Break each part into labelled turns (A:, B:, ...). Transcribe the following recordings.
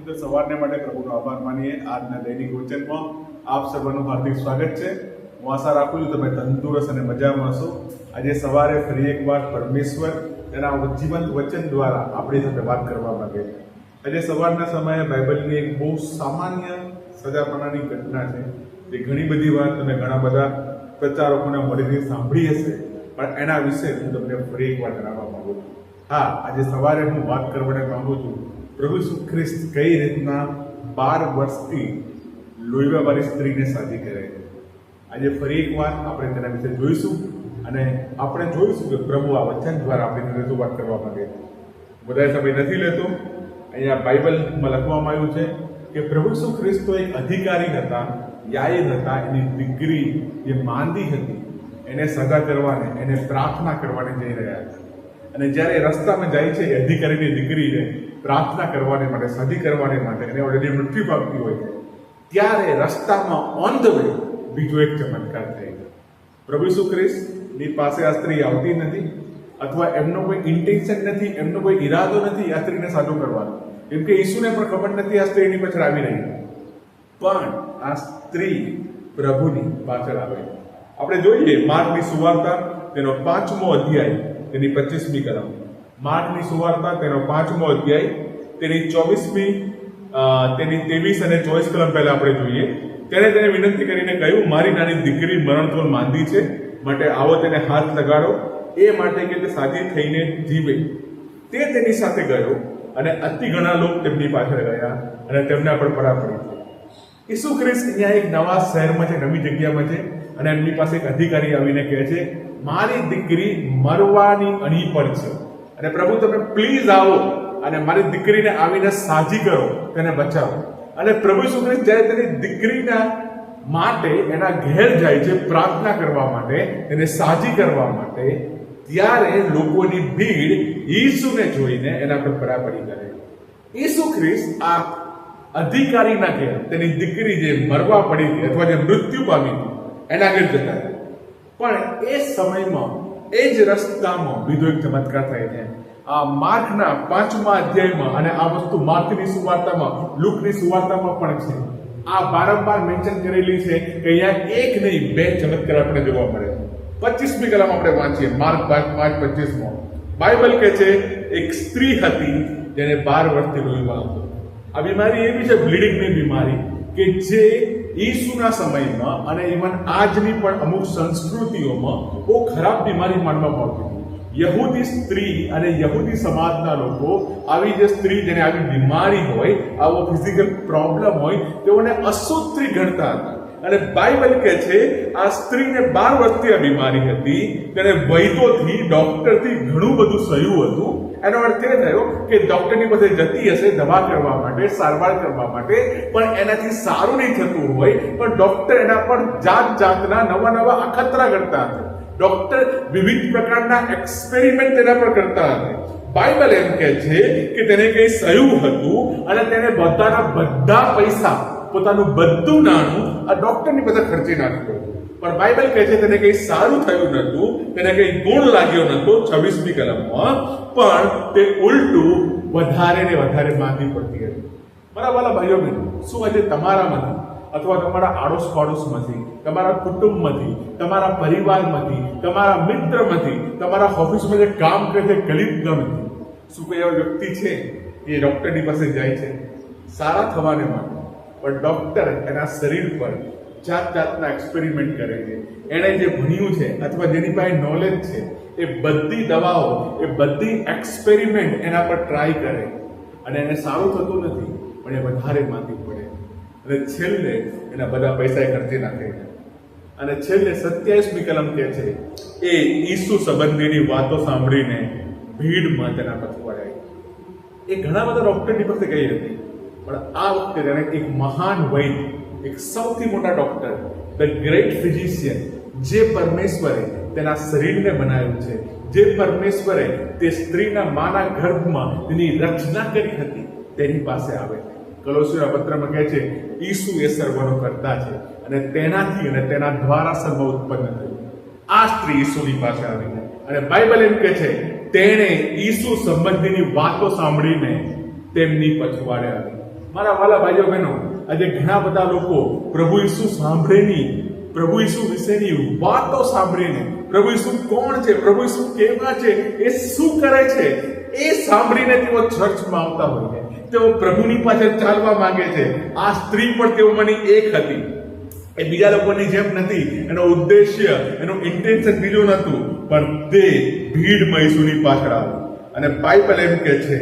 A: સુંદર સવારને માટે પ્રભુનો આભાર માનીએ. આજના દૈનિક વચનમાં આપ સર્વનું હાર્દિક સ્વાગત છે. હું આશા રાખું છું તમે તંદુરસ્ત અને મજામાં હશો. આજે સવારે ફરી એકવાર પરમેશ્વર તેના જીવંત વચન દ્વારા આપણી સાથે વાત કરવા માંગે છે. આજે સવારના સમયે બાઇબલની એક બહુ સામાન્ય સજાપણાની ઘટના છે. જે ઘણી બધી વાર તમે ઘણા બધા પ્રચારકોને મળીને સાંભળી હશે, પણ એના વિશે હું તમને ફરી એકવાર જણાવવા માંગુ છું. હા, આજે સવારે હું વાત કરવા માંગુ છું પ્રભુ ઈસુ ખ્રિસ્ત કઈ રીતના 12 વર્ષથી લોહીવાળી સ્ત્રીને સાજી કરે છે. આજે ફરી એકવાર આપણે તેના વિશે જોઈશું અને આપણે જોઈશું કે પ્રભુ આ વચન દ્વારા આપણી રજૂઆત કરવા માંગે છે. વધારે સમય નથી લેતો. અહીંયા બાઇબલમાં લખવામાં આવ્યું છે કે પ્રભુ ઈસુ ખ્રિસ્ત તો એક અધિકારી હતા, યાયદ હતા. એની દીકરી જે માંદી હતી એને સગા કરવાને, એને પ્રાર્થના કરવાને જઈ રહ્યા હતા. અને જ્યારે રસ્તામાં જાય છે એ અધિકારીની દીકરીને પ્રાર્થના કરવાને માટે, સદી કરવાને માટે, એને ઓલરેડી મૃત્યુ પામતી હોય છે, ત્યારે રસ્તામાં ઓન ધ વે બીજો એક ચમત્કાર થાય છે. પ્રભુ ઈસુ ખ્રિસ્તની પાસે આ સ્ત્રી આવતી નથી, અથવા એમનો કોઈ ઇન્ટેન્શન નથી, એમનો કોઈ ઈરાદો નથી આ સ્ત્રીને સાજો કરવાનો, કેમ કે ઈસુને પણ ખબર નથી આ સ્ત્રીની પાછળ આવી રહી. પણ આ સ્ત્રી પ્રભુની પાછળ આવે. આપણે જોઈએ માર્કની સુવાર્તા તેનો 5મો અધ્યાય તેની 25મી કલમ. માર્કની સુવાર્તા તેનો 5મો અધ્યાય તેની 24મી તેની 23 અને 24 કલમ પહેલા આપણે જોઈએ. ત્યારે તેને વિનંતી કરીને કહ્યું, મારી નાની દીકરી મરણતોલ માંદી છે, માટે આવો તેને હાથ લગાડો, એ માટે કે તે સાજી થઈને જીવે. તે તેની સાથે ગયો અને અતિ ઘણા લોકો તેમની પાછળ ગયા અને તેમના પર પરા પડી. ઈસુ ખ્રિસ્ત અહીંયા એક નવા શહેરમાં છે, નવી જગ્યામાં છે, અને એમની પાસે એક અધિકારી આવીને કહે છે, મારી દીકરી મરવાની અણી પર છે અને પ્રભુ તમે પ્લીઝ આવો અને મારી દીકરીને આવીને સાજી કરો, તેને બચાવો. અને પ્રભુ ઈસુ ખ્રિસ્ત જ્યારે તેની દીકરીના માટે એના ઘેર જાય છે પ્રાર્થના કરવા માટે, તેને સાજી કરવા માટે, ત્યારે લોકોની ભીડ ઈસુને જોઈને એના પર પરાપરી કરે. ઈસુ ખ્રિસ્ત આ અધિકારીના ઘેર તેની દીકરી જે મરવા પડી હતી અથવા જે મૃત્યુ પામી હતી એના ઘેર જતા હતા. પણ એ સમયમાં એ જ રસ્તામાં બીજો એક ચમત્કાર થાય છે. આ માર્કના 5મા અધ્યાયમાં, અને આ વસ્તુ માર્કની સુવાર્તામાં, લુકની સુવાર્તામાં પણ છે. આ વારંવાર મેન્શન કરેલી છે કે અહીંયા એક નહીં 2 ચમત્કાર આપણે જોવા મળે. 25મી કલમ આપણે વાંચીએ, માર્ક 5:25માં બાઇબલ કહે છે, એક સ્ત્રી હતી જેને 12 વર્ષથી લોહીમાં હતું. આ બીમારી એવી છે, બ્લીડિંગની બીમારી, કે જે ઈસુના સમયમાં અને ઇવન આજની પણ અમુક સંસ્કૃતિઓમાં બહુ ખરાબ બીમારી માનવામાં આવતી. યહૂદી સ્ત્રી અને યહૂદી સમાજના લોકો આવી જે સ્ત્રી જેને આવી બીમારી હોય, આવો ફિઝિકલ પ્રોબ્લેમ હોય, તેઓને અશુદ્ધ સ્ત્રી ગણતા હતા. અને બાઇબલ કહે છે આ સ્ત્રીને 12 વર્ષથી આ બીમારી હતી. તેને વૈદ્યોથી, ડોક્ટરથી ઘણું બધું સહ્યું હતું. એનો અર્થ એ થયો કે ડોક્ટરની પાસે જતી હશે દવા કરવા માટે, સારવાર કરવા માટે, પણ એનાથી સારું નહીં થતું હોય, પણ ડોક્ટર એના પર જાત જાતના નવા નવા અખતરા કરતા હતા. ડોક્ટર વિવિધ પ્રકારના એક્સપેરિમેન્ટ તેના પર કરતા હતા. બાઇબલ એમ કહે છે કે તેને કંઈ સહ્યું હતું અને તેને બધા પૈસા, પોતાનું બધું નાણું આ ડોક્ટરની પાસે ખર્ચી નાખ્યું. પણ બાઇબલ કહે છે તેને કંઈ સારું થયું નહોતું, તેને કંઈ ગુણ લાગ્યો નહોતો. 26મી કલમમાં પણ તે ઉલટું વધારે ને વધારે માંદી પડતી હતી. મારા વાલા ભાઈઓ બહેનો, શું આજે તમારામાંથી અથવા તમારા આડોશ પાડોશમાંથી, તમારા કુટુંબમાંથી, તમારા પરિવારમાંથી, તમારા મિત્રમાંથી, તમારા ઓફિસમાં જે કામ કરે છે કલીગમાંથી, શું કોઈ એવા વ્યક્તિ છે એ ડોક્ટરની પાસે જાય છે સારા થવાને માટે, પણ ડોક્ટર એના શરીર પર જાત જાતના એક્સપેરિમેન્ટ કરે છે? એણે જે ભણ્યું છે અથવા જેની પાસે નોલેજ છે એ બધી દવાઓ, એ બધી એક્સપેરિમેન્ટ એના પર ટ્રાય કરે અને એને સારું થતું નથી, પણ એ વધારે માંદી પડે અને છેલ્લે એના બધા પૈસા ખર્ચી નાખે છે. અને છેલ્લે 27મી કલમ કહે છે એ ઈસુ સંબંધીની વાતો સાંભળીને ભીડમાં તેના પર પડાય. એ ઘણા બધા ડોક્ટરની પાસે ગઈ હતી, પણ આ વખતે તેને એક મહાન વૈદ્ય, એક સૌથી મોટા ડોક્ટર, ધ ગ્રેટ ફિઝિશિયન, જે પરમેશ્વરે તેના શરીરને બનાવ્યું છે, જે પરમેશ્વરે તે સ્ત્રીના માના ગર્ભમાં તેની રચના કરી હતી, તેની પાસે આવે. કલોસીઓના પત્રમાં કહે છે ઈસુ એ સર્વનો કર્તા છે અને તેનાથી અને તેના દ્વારા સર્વ ઉત્પન્ન થયું. આ સ્ત્રી ઈસુની પાસે આવી અને બાઇબલ એમ કહે છે તેણે ઈસુ સંબંધીની વાતો સાંભળીને તેમની પછવાડે આવી. મારા વાલા ભાઈઓ બહેનો, આજે ઘણા બધા લોકો પ્રભુ ઈસુ સાંભળેની, પ્રભુ ઈસુ વિશેની વાતો સાંભળીને, પ્રભુ ઈસુ કોણ છે, પ્રભુ ઈસુ કેવા છે, એ શું કરે છે, એ સાંભળીને તેઓ ચર્ચમાં આવતા હોય છે, તેઓ પ્રભુની પાછળ ચાલવા માંગે છે. આ સ્ત્રી પણ તેઓમાંની એક હતી. એ બીજા લોકોની જેમ નથી. એનો ઉદ્દેશ્ય, એનું ઇન્ટેન્શન બીજું નતું, પણ તે ભીડમાં ઈસુની પાછળ આવી અને બાઇબલ એમ કે છે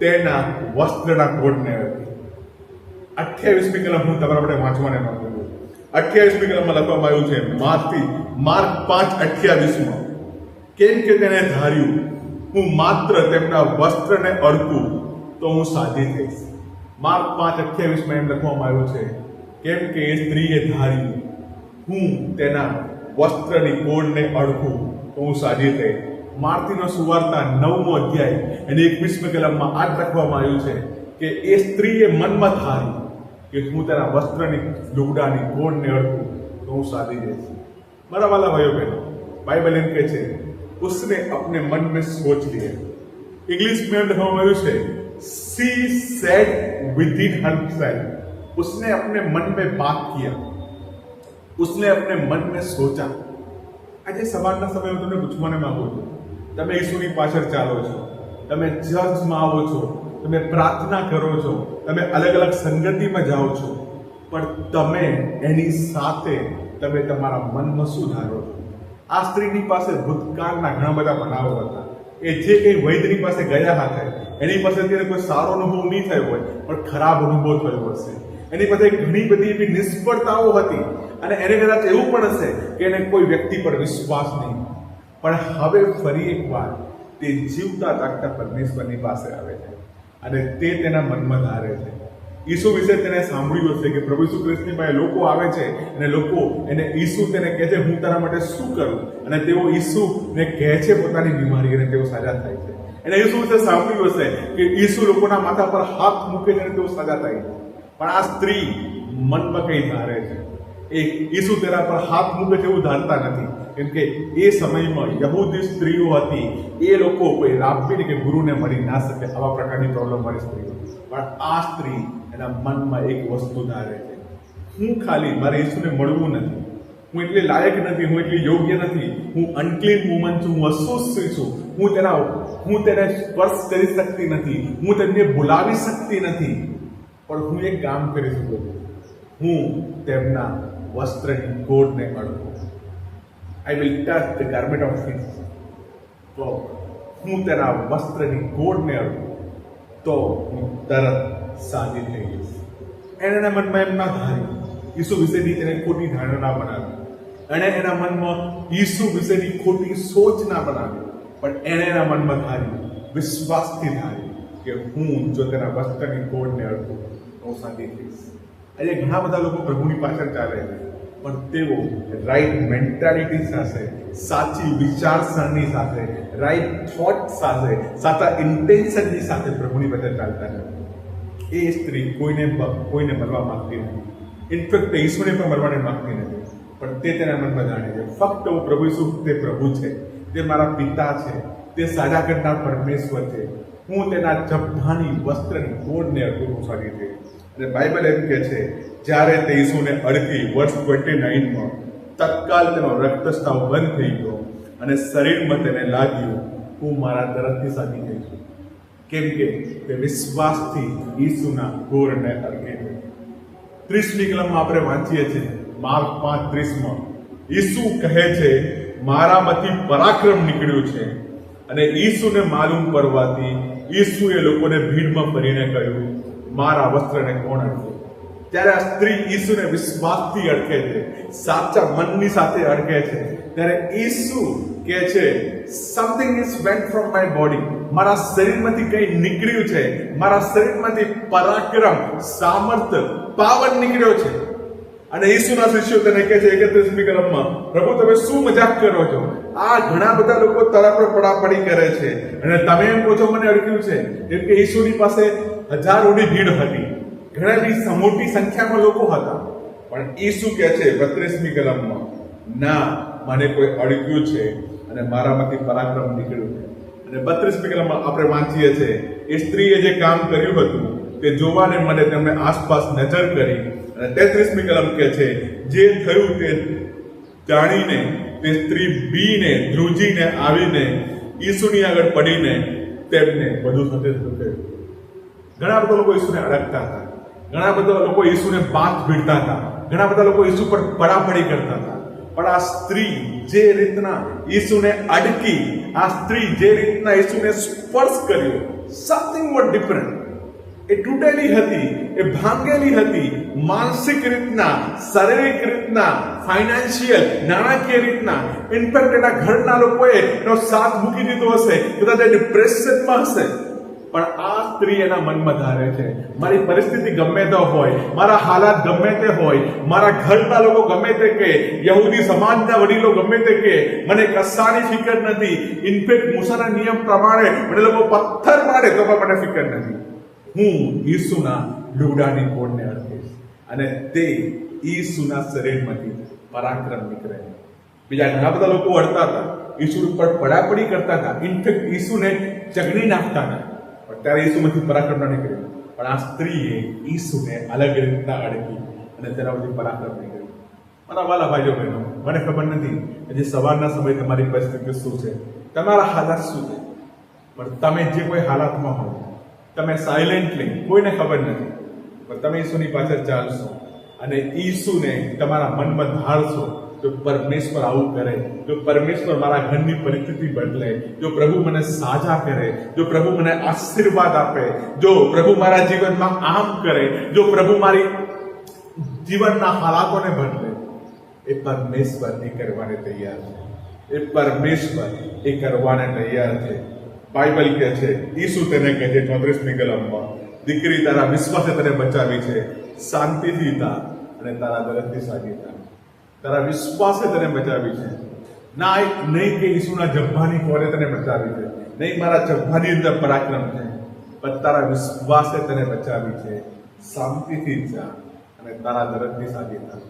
A: તેના વસ્ત્રના કોડને હતી. 28મી કલમ હું તમારા માટે વાંચવાને માંગુ છું. 28મી કલમમાં લખવામાં આવ્યું છે માર્ક 5:28 કેમ કે તેને ધાર્યું, હું માત્ર તેમના વસ્ત્રને અડકું તો હું સાજી થઈશ. માર્ક 5:28 એમ લખવામાં આવ્યું છે કેમ કે એ સ્ત્રીએ ધાર્યું, હું તેના વસ્ત્રની કોડને અડકું તો હું સાજી થઈશ. માર્થીનો સુવાર્તા 9મો અધ્યાય એની 21મી કલમમાં આ લખવામાં આવ્યું છે કે એ સ્ત્રીએ મનમાં ધાર્યું કે હું તેના વસ્ત્રની લુગડાની કોડને અડકું તો હું સાજી જઈશ. મારા વાલા ભાઈઓ બહેનો, बाइबल एम कहते हैं उसने अपने मन में सोच लिया. इंग्लिश में लिखવામાં આવ્યું છે she said within herself. उसने अपने मन में बात किया, उसने अपने मन में सोचा. આજે સવારના સમયે હું તમને પૂછવાને માંગુ છું, તમે ઈસુની પાછળ ચાલો છો, તમે ચર્ચમાં આવો છો, તમે પ્રાર્થના કરો છો, તમે અલગ અલગ સંગતિમાં જાઓ છો, પણ તમે એની સાથે તમે તમારા મનમાં શું ધારો છો? આ સ્ત્રીની પાસે ભૂતકાળના ઘણા બધા બનાવો હતા. એ જે કંઈ વૈદ્યની પાસે ગયા હતા, એની પાસે અત્યારે કોઈ સારો અનુભવ નહીં થયો હોય, પણ ખરાબ અનુભવ થયો હશે. એની પાસે ઘણી બધી એવી નિષ્ફળતાઓ હતી અને એને કદાચ એવું પણ હશે કે એને કોઈ વ્યક્તિ પર વિશ્વાસ નહીં. પણ હવે ફરી એકવાર તે જીવતા જાગતા પરમેશ્વરની પાસે આવે છે અને તે તેના મનમાં ધારે છે. ઈસુ વિશે તેને સાંભળ્યું હશે કે પ્રભુ ઈસુ ખ્રિસ્તની પાસે લોકો આવે છે અને લોકો એને ઈસુ તેને કહે છે હું તારા માટે શું કરું, અને તેઓ ઈસુને કહે છે પોતાની બીમારી અને તેઓ સાજા થાય છે. એને ઈસુ વિશે સાંભળ્યું હશે કે ઈસુ લોકોના માથા પર હાથ મૂકે છે અને તેઓ સાજા થાય છે. પણ આ સ્ત્રી મનમાં કંઈ ધારે છે, એ ઈસુ તેના પર હાથ મૂકે છે એવું ધારતા નથી, કેમ કે એ સમયમાં યહૂદી સ્ત્રીઓ હતી, એ લોકો કોઈ રાબ્બી કે ગુરુને મળી ના શકે. આવા પ્રકારની પ્રોબ્લેમ વાળી સ્ત્રીઓ. પણ આ સ્ત્રી એના મનમાં એક વસ્તુ ધારે છે, હું ખાલી મારે ઈસુને મળવું નથી, હું એટલી લાયક નથી, હું એટલી યોગ્ય નથી, હું અનક્લીન વુમન છું, હું અશુદ્ધ છું, હું તેને સ્પર્શ કરી શકતી નથી, હું તેમને બોલાવી શકતી નથી, પણ હું એક કામ કરી શકું છું, હું તેમના વસ્ત્રની કોડને અડકું. I will touch the garment of his. તો હું તેના વસ્ત્રની કોડને અડકું તો હું તરત સાજી થઈ જઈશ. એના મનમાં એમ ના ધાર્યું, ઈસુ વિશેની તેને ખોટી ધારણા બનાવી, એણે એના મનમાં ઈસુ વિશેની ખોટી સોચ ના બનાવી, પણ એણે એના મનમાં ધાર્યું, વિશ્વાસથી ધાર્યું કે હું જો તેના વસ્ત્રની કોડને અડકું તો હું સાજી થઈશ. આજે ઘણા બધા લોકો પ્રભુની પાછળ ચાલે છે, પણ તેઓ રાઈટ મેન્ટાલિટી સાથે, સાચી વિચારસરણી સાથે, રાઈટ થોટ સાથે, સાચા ઇન્ટેન્શનની સાથે પ્રભુની પાછળ ચાલતા નથી. એ સ્ત્રી કોઈને મળવા માંગતી નથી, ઇનફેક્ટ ઈશ્વરને પણ મળવાને માંગતી નથી, પણ તે તેના મનમાં જાણે છે ફક્ત હું પ્રભુ ઈસુ તે પ્રભુ છે, તે મારા પિતા છે, તે સાજા કરનાર પરમેશ્વર છે, હું તેના જબ્બાની વસ્ત્રની કોડને અડકું સારી છે. અને બાઇબલ એમ કે છે જ્યારે તે ઈસુને અડકી, વર્ષ 29માં તત્કાલ તેનો રક્તસ્રાવ બંધ થઈ ગયો અને શરીરમાં તેને લાગ્યું હું મારા તરફથી સાજી થઈ છું, કેમ કે તે વિશ્વાસથી ઈસુના કોડને અડકે છે. 30મી કલમમાં આપણે વાંચીએ છીએ માર્ક 5:30 ઈસુ કહે છે મારામાંથી પરાક્રમ નીકળ્યું છે. અને ઈસુને માલુમ પડવાથી ઈસુએ લોકોને ભીડમાં ફરીને કહ્યું મારા વસ્ત્રને કોણ અડકે? ત્યારે આ સ્ત્રી ઈસુને વિશ્વાસથી અડકે છે, સાચા મનની સાથે અડકે છે. ત્યારે ઈસુ કહે છે something is vent from my body. મારા શરીરમાંથી કંઈ નીકળ્યું છે, મારા શરીરમાંથી પરાક્રમ, સામર્થ્ય, પાવર નીકળ્યો છે. અને ઈસુના શિષ્યો તેને કહે છે 31મી કલમમાં પ્રભુ તમે શું મજાક કરો છો? આ ઘણા બધા લોકો તારા પર પડાપડી કરે છે અને તમે એમ કહો છો મને અડક્યું છે. કેમ કે ઈસુની પાસે હજારોની ભીડ હતી, ઘણી મોટી સંખ્યામાં લોકો હતા. પણ ઈસુ કહે છે 32મી કલમમાં ના, મને કોઈ અડક્યું છે અને મારામાંથી પરાક્રમ નીકળ્યું છે. અને 32મી કલમમાં આપણે વાંચીએ છીએ એ સ્ત્રીએ જે કામ કર્યું હતું તે જોવાને મને તેમણે આસપાસ નજર કરી. અને 33મી કલમ કહે છે, જે થયું તે જાણીને તે સ્ત્રી બીને ધ્રુજીને આવીને ઈસુની આગળ પડીને તેમને બધું સાથે કહ્યું. ઘણા બધા લોકો ઈસુને અડકતા હતા, ઘણા બધા લોકો ઈસુને બાથ ભીડતા હતા, ઘણા બધા લોકો ઈસુ પર પડાપડી કરતા હતા. પણ આ સ્ત્રી જે રીતના ઈસુને અડકી, આ સ્ત્રી જે રીતના ઈસુને સ્પર્શ કર્યો, સમથિંગ વોટ ડિફરન્ટ. એ તૂટેલી હતી, એ ભાંગેલી હતી, માનસિક રીતના, શારીરિક રીતના, ફાઇનાન્શિયલ, નાણાકીય રીતના. ઇનફેક્ટ એના ઘરના લોકોએ એનો સાથ મૂકી દીધો હશે, કદાચ એ ડિપ્રેશનમાં હશે. પણ આ સ્ત્રી એના મનમાં ધારે છે, મારી પરિસ્થિતિ ગમે તે હોય, મારા હાલાત ગમે તે હોય, મારા ઘરના લોકો ગમે તે કે, યહૂદી સમાજના વડીલો ગમે તે કે, મને કશાની ફિકર નથી. ઇનફેક્ટ મૂસાના નિયમ પ્રમાણે મને લોકો પથ્થર મારે તો પણ મને ફિકર નથી. હું ઈસુના લુગડાની કોડને અડકીશ અને તે ઈસુના શરીરમાંથી પરાક્રમ નીકળે. બીજા ઘણા બધા લોકો અડતા હતા, ઈસુ ઉપર પડાપડી કરતા હતા, ઇનફેક્ટ ઈસુને ચગડી નાખતા હતા, પણ ત્યારે ઈસુમાંથી પરાક્રમ ન નીકળ્યું. પણ આ સ્ત્રીએ ઈસુને અલગ રીતના અડકી અને તેના પછી પરાક્રમ નીકળ્યું. મારા વાલા ભાઈઓ બહેનો, મને ખબર નથી આજે સવારના સમયે તમારી પરિસ્થિતિ શું છે, તમારા હાલાત શું છે, પણ તમે જે કોઈ હાલાતમાં હો, તમે સાયલેન્ટલી, કોઈને ખબર નથી, પણ તમે ઈસુની પાછળ ચાલશો અને ઈસુને તમારા મનમાં ધારશો. જો પરમેશ્વર આવું કરે, જો પરમેશ્વર મારા ઘરની પરિસ્થિતિ બદલે, જો પ્રભુ મને સાજા કરે, જો પ્રભુ મને આશીર્વાદ આપે, જો પ્રભુ મારા જીવનમાં આમ કરે, જો પ્રભુ મારી જીવનના હાલાતોને બદલે, એ પરમેશ્વર એ કરવાને તૈયાર છે. એ પરમેશ્વર એ કરવાને તૈયાર છે. બાઇબલ કહે છે, ઈસુ તેને કહે છે 34મી કલમમાં, દીકરી તારા વિશ્વાસે તને બચાવી છે, શાંતિથી તા અને તારા દર્દથી સાજી થા. તારા વિશ્વાસે તને બચાવી છે. ના નહીં કે ઈસુના જબ્બાની કોરે તને બચાવી છે, નહીં મારા જબ્બાની અંદર પરાક્રમ છે, પણ તારા વિશ્વાસે તને બચાવી છે, શાંતિથી જા અને તારા દર્દથી સાજી થા.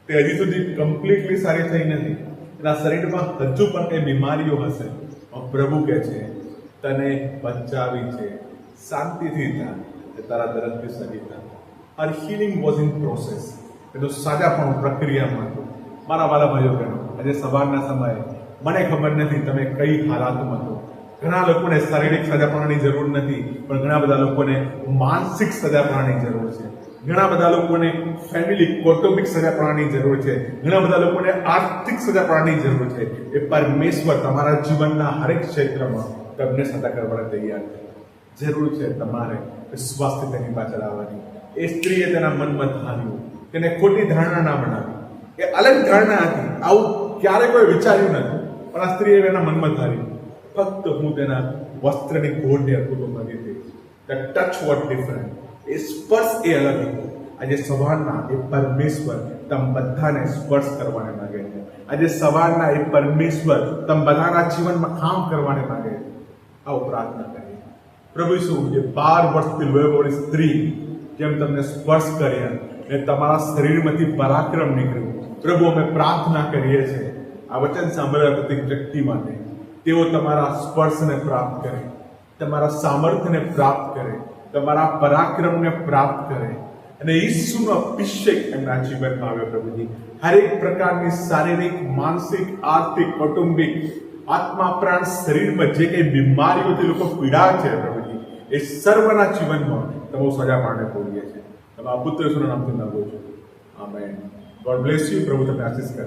A: તે હજી સુધી કમ્પ્લીટલી સારી થઈ નથી, એના શરીરમાં હજુ પણ કઈ બીમારીઓ હશે, પણ પ્રભુ કહે છે તને બચાવી છે, શાંતિથી જા અને તારા દર્દથી સાજી થા. હર હીલિંગ વોઝ ઇન પ્રોસેસ. એનું સાજાપણું પ્રક્રિયામાં હતું. મારા વાલા ભાઈઓ બહેનો, આજે સવારના સમયે મને ખબર નથી તમે કઈ હાલાતમાં છો. ઘણા લોકોને શારીરિક સજાપણાની જરૂર નથી, પણ ઘણા બધા લોકોને માનસિક સજાપણાની જરૂર છે. ઘણા બધા લોકોને ફેમિલી કૌટુંબિક સજાપણાની જરૂર છે. ઘણા બધા લોકોને આર્થિક સજાપણાની જરૂર છે. એ પરમેશ્વર તમારા જીવનના હરેક ક્ષેત્રમાં તમને સજા કરવાને તૈયાર છે. જરૂર છે તમારે વિશ્વાસથી તેની પાછળ આવવાની. એ સ્ત્રીએ તેના મનમાં ધાર્યું, તેને ખોટી ધારણા ના બનાવી. એ અલગ ધારણા હતી, આવું ક્યારે કોઈ વિચાર્યું નથી, પણ આ સ્ત્રીએ એના મનમાં ધાર્યું, ફક્ત હું તેના વસ્ત્રની ગોળને અડકું માગી હતી. The touch what different. એ સ્પર્શ એ અલગ હતો. આજે સવારના એ પરમેશ્વર તમ બધાને સ્પર્શ કરવાને માંગે છે. આજે સવારના એ પરમેશ્વર તમ બધાના જીવનમાં કામ કરવાને માંગે છે. આવો પ્રાર્થના કરીએ. પ્રભુ શું જે 12 વર્ષથી લોહીવાળી સ્ત્રી જેમ તમને સ્પર્શ કર્યા અને તમારા શરીરમાંથી પરાક્રમ નીકળ્યું. પ્રભુ અમે પ્રાર્થના કરીએ છીએ આ વચન સાંભળવા પ્રતિ વ્યક્તિ માટે, તેઓ તમારા સ્પર્શને પ્રાપ્ત કરે, તમારા સામર્થ્યને પ્રાપ્ત કરે, તમારા પરાક્રમને પ્રાપ્ત કરે અને ઈસુનો અભિષેક એમના જીવનમાં આવ્યો. પ્રભુજી હરેક પ્રકારની શારીરિક, માનસિક, આર્થિક, કૌટુંબિક, આત્મા, પ્રાણ, શરીરમાં જે કઈ બીમારીઓથી લોકો પીડા છે પ્રભુજી, એ સર્વના જીવનમાં તમે સજા પાડને બોલીએ છીએ. તમારા પુત્ર ઈસુના નામથી માંગુ છું. આમેન. God bless you. પ્રભુ તમને આશીષ કરે.